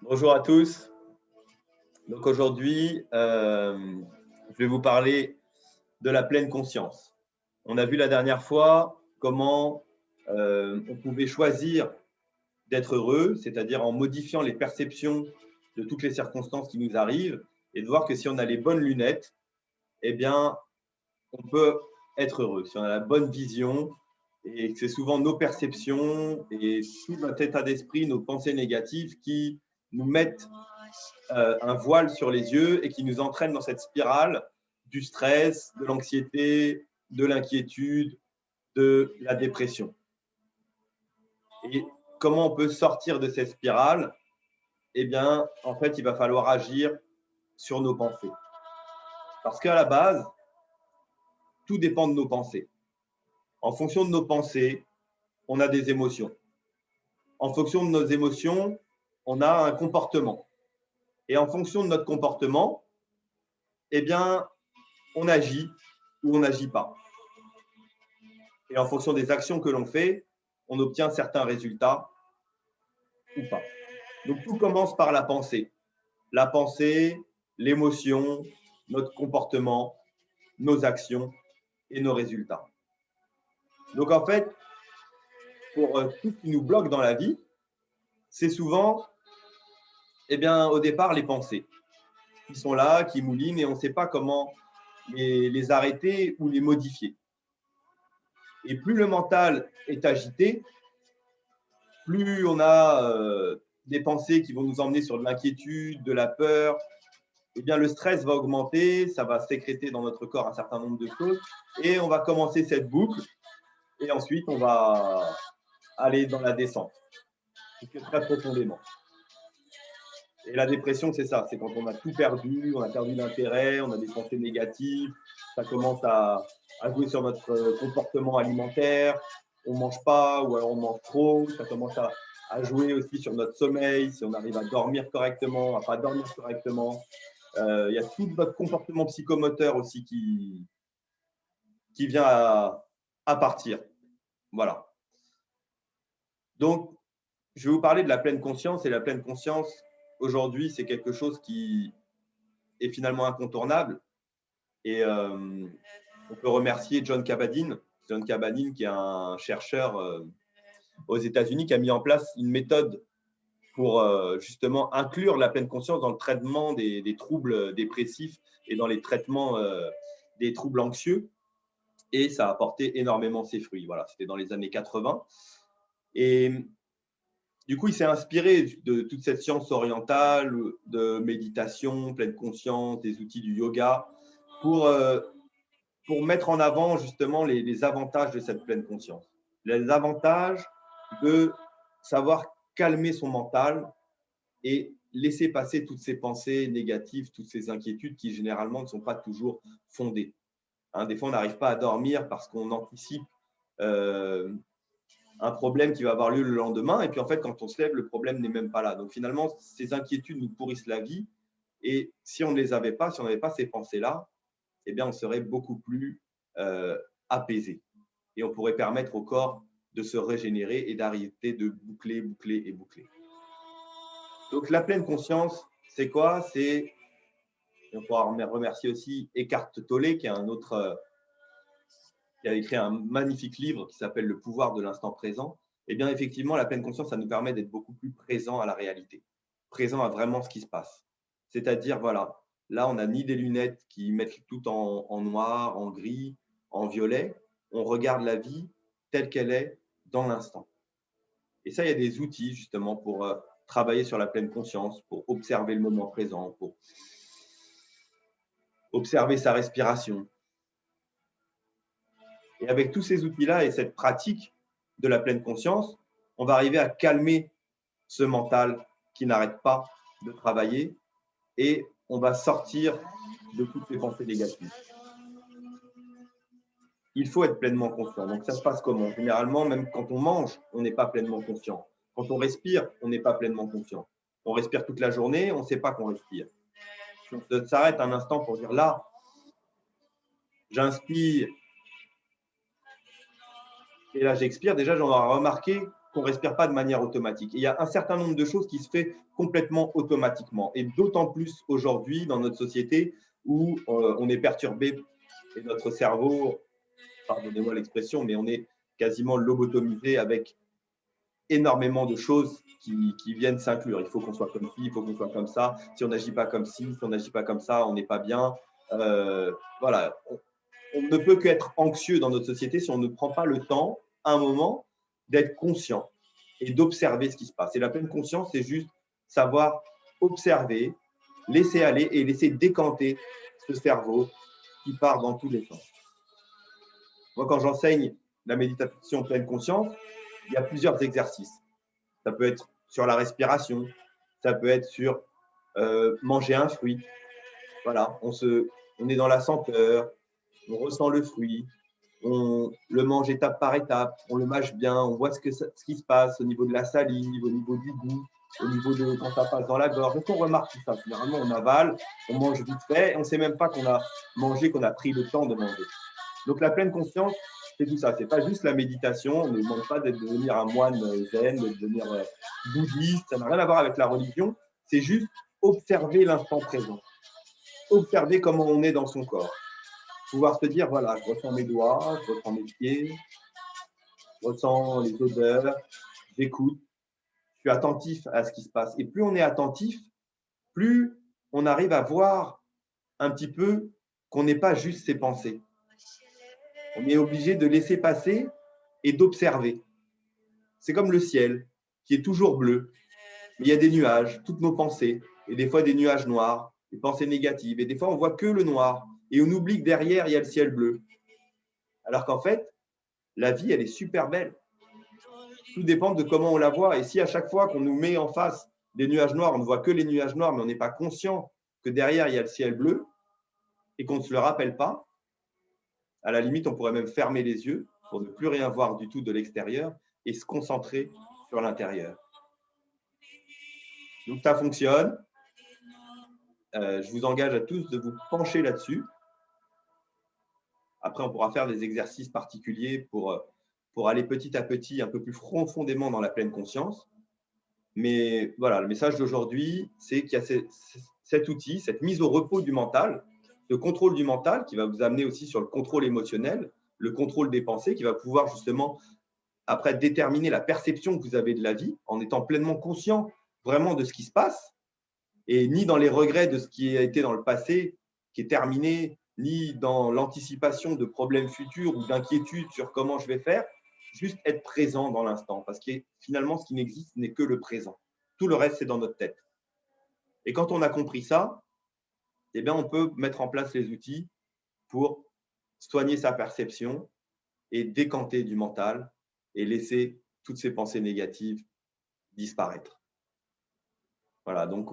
Bonjour à tous. Donc aujourd'hui, je vais vous parler de la pleine conscience. On a vu la dernière fois comment on pouvait choisir d'être heureux, c'est-à-dire en modifiant les perceptions de toutes les circonstances qui nous arrivent et de voir que si on a les bonnes lunettes, eh bien, on peut être heureux. Si on a la bonne vision et que c'est souvent nos perceptions et tout notre état d'esprit, nos pensées négatives qui nous mettent un voile sur les yeux et qui nous entraîne dans cette spirale du stress, de l'anxiété, de l'inquiétude, de la dépression. Et comment on peut sortir de cette spirale? Eh bien, en fait, il va falloir agir sur nos pensées. Parce qu'à la base, tout dépend de nos pensées. En fonction de nos pensées, on a des émotions. En fonction de nos émotions, on a un comportement. Et en fonction de notre comportement, eh bien, on agit ou on n'agit pas. Et en fonction des actions que l'on fait, on obtient certains résultats ou pas. Donc tout commence par la pensée. La pensée, l'émotion, notre comportement, nos actions et nos résultats. Donc en fait, pour tout ce qui nous bloque dans la vie, c'est souvent, eh bien, au départ, les pensées qui sont là, qui moulinent et on ne sait pas comment les arrêter ou les modifier. Et plus le mental est agité, plus on a des pensées qui vont nous emmener sur de l'inquiétude, de la peur, eh bien, le stress va augmenter, ça va sécréter dans notre corps un certain nombre de choses et on va commencer cette boucle et ensuite on va aller dans la descente, très profondément. Et la dépression, c'est ça, c'est quand on a tout perdu, on a perdu l'intérêt, on a des pensées négatives, ça commence à jouer sur notre comportement alimentaire, on ne mange pas ou alors on mange trop, ça commence à jouer aussi sur notre sommeil, si on arrive à dormir correctement, à ne pas dormir correctement. Il y a tout notre comportement psychomoteur aussi qui vient à partir. Voilà. Donc, je vais vous parler de la pleine conscience. Et la pleine conscience, aujourd'hui, c'est quelque chose qui est finalement incontournable. Et on peut remercier John Kabat-Zinn. John Kabat-Zinn, qui est un chercheur aux États-Unis, qui a mis en place une méthode pour justement inclure la pleine conscience dans le traitement des troubles dépressifs et dans les traitements des troubles anxieux. Et ça a apporté énormément ses fruits. Voilà, c'était dans les années 80. Et du coup, il s'est inspiré de toute cette science orientale, de méditation, pleine conscience, des outils du yoga, pour, pour mettre en avant justement les avantages de cette pleine conscience. Les avantages de savoir calmer son mental et laisser passer toutes ces pensées négatives, toutes ces inquiétudes qui généralement ne sont pas toujours fondées. Hein, des fois, on n'arrive pas à dormir parce qu'on anticipe euh, un problème qui va avoir lieu le lendemain. Et puis, en fait, quand on se lève, le problème n'est même pas là. Donc, finalement, ces inquiétudes nous pourrissent la vie. Et si on ne les avait pas, si on n'avait pas ces pensées-là, eh bien, on serait beaucoup plus apaisé. Et on pourrait permettre au corps de se régénérer et d'arrêter de boucler, boucler et boucler. Donc, la pleine conscience, c'est quoi? C'est, on pourra remercier aussi Eckhart Tolle, qui est un autre qui a écrit un magnifique livre qui s'appelle Le pouvoir de l'instant présent. Eh bien, effectivement, la pleine conscience, ça nous permet d'être beaucoup plus présent à la réalité, présent à vraiment ce qui se passe. C'est-à-dire, voilà, là, on n'a ni des lunettes qui mettent tout en noir, en gris, en violet. On regarde la vie telle qu'elle est dans l'instant. Et ça, il y a des outils justement pour travailler sur la pleine conscience, pour observer le moment présent, pour observer sa respiration, et avec tous ces outils-là et cette pratique de la pleine conscience, on va arriver à calmer ce mental qui n'arrête pas de travailler et on va sortir de toutes les pensées négatives. Il faut être pleinement conscient. Donc ça se passe comment? Généralement, même quand on mange, on n'est pas pleinement conscient. Quand on respire, on n'est pas pleinement conscient. On respire toute la journée, on ne sait pas qu'on respire. Donc on s'arrête un instant pour dire là, j'inspire et là j'expire. Déjà, j'en ai remarqué qu'on ne respire pas de manière automatique. Et il y a un certain nombre de choses qui se fait complètement automatiquement. Et d'autant plus aujourd'hui dans notre société où on est perturbé et notre cerveau, pardonnez-moi l'expression, mais on est quasiment lobotomisé avec énormément de choses qui viennent s'inclure. Il faut qu'on soit comme ci, il faut qu'on soit comme ça. Si on n'agit pas comme ci, si on n'agit pas comme ça, on n'est pas bien. Voilà. On ne peut qu'être anxieux dans notre société si on ne prend pas le temps, un moment, d'être conscient et d'observer ce qui se passe. Et la pleine conscience, c'est juste savoir observer, laisser aller et laisser décanter ce cerveau qui part dans tous les sens. Moi, quand j'enseigne la méditation pleine conscience, il y a plusieurs exercices. Ça peut être sur la respiration, ça peut être sur manger un fruit. Voilà, on est dans la senteur, on ressent le fruit, on le mange étape par étape, on le mâche bien, on voit ce qui se passe au niveau de la salive, au niveau du goût, au niveau de quand ça passe dans la gorge. Donc on remarque tout ça. Généralement, on avale, on mange vite fait et on ne sait même pas qu'on a mangé, qu'on a pris le temps de manger. Donc la pleine conscience, c'est tout ça. Ce n'est pas juste la méditation. On ne demande pas de devenir un moine zen, de devenir bouddhiste. Ça n'a rien à voir avec la religion. C'est juste observer l'instant présent. Observer comment on est dans son corps. Pouvoir se dire, voilà, je ressens mes doigts, je ressens mes pieds, je ressens les odeurs, j'écoute, je suis attentif à ce qui se passe. Et plus on est attentif, plus on arrive à voir un petit peu qu'on n'est pas juste ses pensées. On est obligé de laisser passer et d'observer. C'est comme le ciel qui est toujours bleu. Il y a des nuages, toutes nos pensées, et des fois des nuages noirs, des pensées négatives. Et des fois, on voit que le noir. Et on oublie que derrière, il y a le ciel bleu. Alors qu'en fait, la vie, elle est super belle. Tout dépend de comment on la voit. Et si à chaque fois qu'on nous met en face des nuages noirs, on ne voit que les nuages noirs, mais on n'est pas conscient que derrière, il y a le ciel bleu et qu'on ne se le rappelle pas, à la limite, on pourrait même fermer les yeux pour ne plus rien voir du tout de l'extérieur et se concentrer sur l'intérieur. Donc, ça fonctionne. Je vous engage à tous de vous pencher là-dessus. Après, on pourra faire des exercices particuliers pour aller petit à petit un peu plus profondément dans la pleine conscience. Mais voilà, le message d'aujourd'hui, c'est qu'il y a cet outil, cette mise au repos du mental, le contrôle du mental qui va vous amener aussi sur le contrôle émotionnel, le contrôle des pensées qui va pouvoir justement après déterminer la perception que vous avez de la vie en étant pleinement conscient vraiment de ce qui se passe et ni dans les regrets de ce qui a été dans le passé, qui est terminé, ni dans l'anticipation de problèmes futurs ou d'inquiétudes sur comment je vais faire, juste être présent dans l'instant parce que finalement, ce qui n'existe n'est que le présent. Tout le reste, c'est dans notre tête. Et quand on a compris ça, eh bien, on peut mettre en place les outils pour soigner sa perception et décanter du mental et laisser toutes ces pensées négatives disparaître. Voilà, donc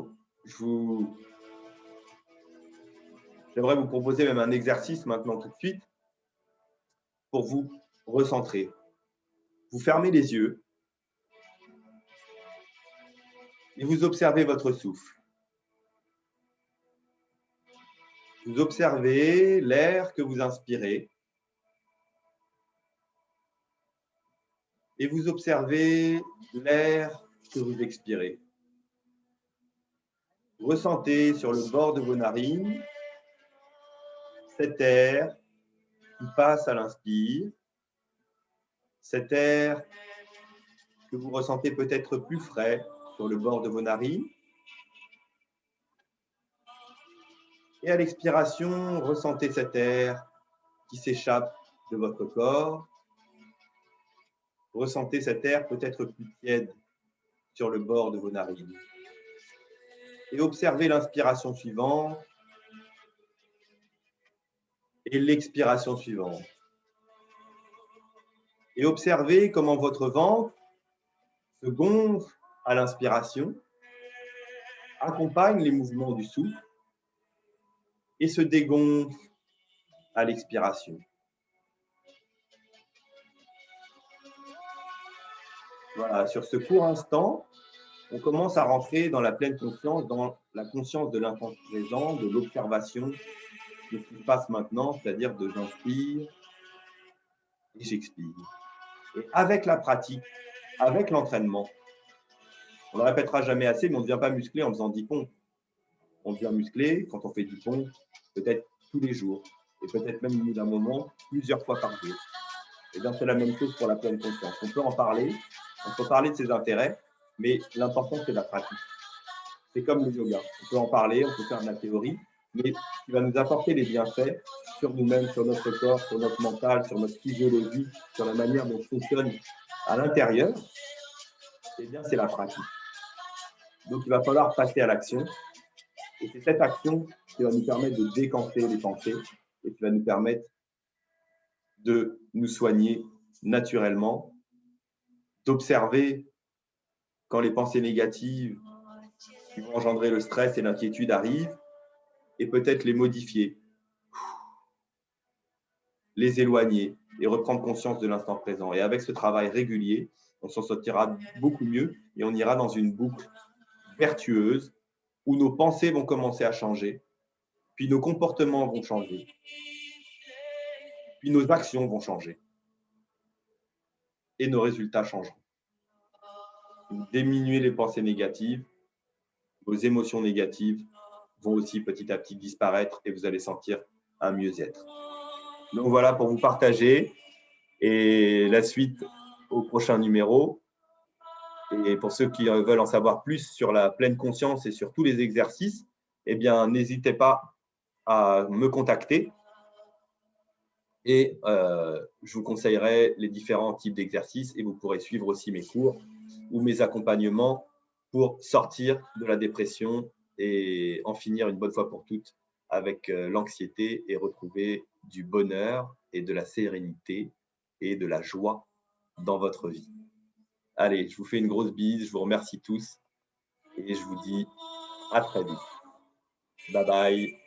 j'aimerais vous proposer même un exercice maintenant tout de suite pour vous recentrer. Vous fermez les yeux et vous observez votre souffle. Vous observez l'air que vous inspirez et vous observez l'air que vous expirez. Ressentez sur le bord de vos narines cet air qui passe à l'inspire, cet air que vous ressentez peut-être plus frais sur le bord de vos narines. Et à l'expiration, ressentez cet air qui s'échappe de votre corps. Ressentez cet air peut-être plus tiède sur le bord de vos narines. Et observez l'inspiration suivante et l'expiration suivante. Et observez comment votre ventre se gonfle à l'inspiration, accompagne les mouvements du souffle et se dégonfle à l'expiration. Voilà, sur ce court instant, on commence à rentrer dans la pleine conscience, dans la conscience de l'instant présent, de l'observation de ce qui se passe maintenant, c'est-à-dire de j'inspire et j'expire. Et avec la pratique, avec l'entraînement, on ne le répétera jamais assez, mais on ne devient pas musclé en faisant 10 pompes. On devient musclé quand on fait 10 pompes, peut-être tous les jours, et peut-être même au bout d'un moment, plusieurs fois par jour. Et bien, c'est la même chose pour la pleine conscience. On peut en parler, on peut parler de ses intérêts, mais l'important, c'est la pratique. C'est comme le yoga. On peut en parler, on peut faire de la théorie, mais ce qui va nous apporter les bienfaits sur nous-mêmes, sur notre corps, sur notre mental, sur notre physiologie, sur la manière dont on fonctionne à l'intérieur, eh bien, c'est la pratique. Donc, il va falloir passer à l'action. Et c'est cette action qui va nous permettre de décanter les pensées et qui va nous permettre de nous soigner naturellement, d'observer quand les pensées négatives qui vont engendrer le stress et l'inquiétude arrivent et peut-être les modifier, les éloigner et reprendre conscience de l'instant présent. Et avec ce travail régulier, on s'en sortira beaucoup mieux et on ira dans une boucle vertueuse où nos pensées vont commencer à changer, puis nos comportements vont changer, puis nos actions vont changer et nos résultats changeront. Diminuer les pensées négatives, vos émotions négatives vont aussi petit à petit disparaître et vous allez sentir un mieux-être. Donc voilà pour vous partager et la suite au prochain numéro. Et pour ceux qui veulent en savoir plus sur la pleine conscience et sur tous les exercices, eh bien, n'hésitez pas à me contacter et je vous conseillerai les différents types d'exercices et vous pourrez suivre aussi mes cours ou mes accompagnements pour sortir de la dépression et en finir une bonne fois pour toutes avec l'anxiété et retrouver du bonheur et de la sérénité et de la joie dans votre vie. Allez, je vous fais une grosse bise, je vous remercie tous et je vous dis à très vite. Bye bye.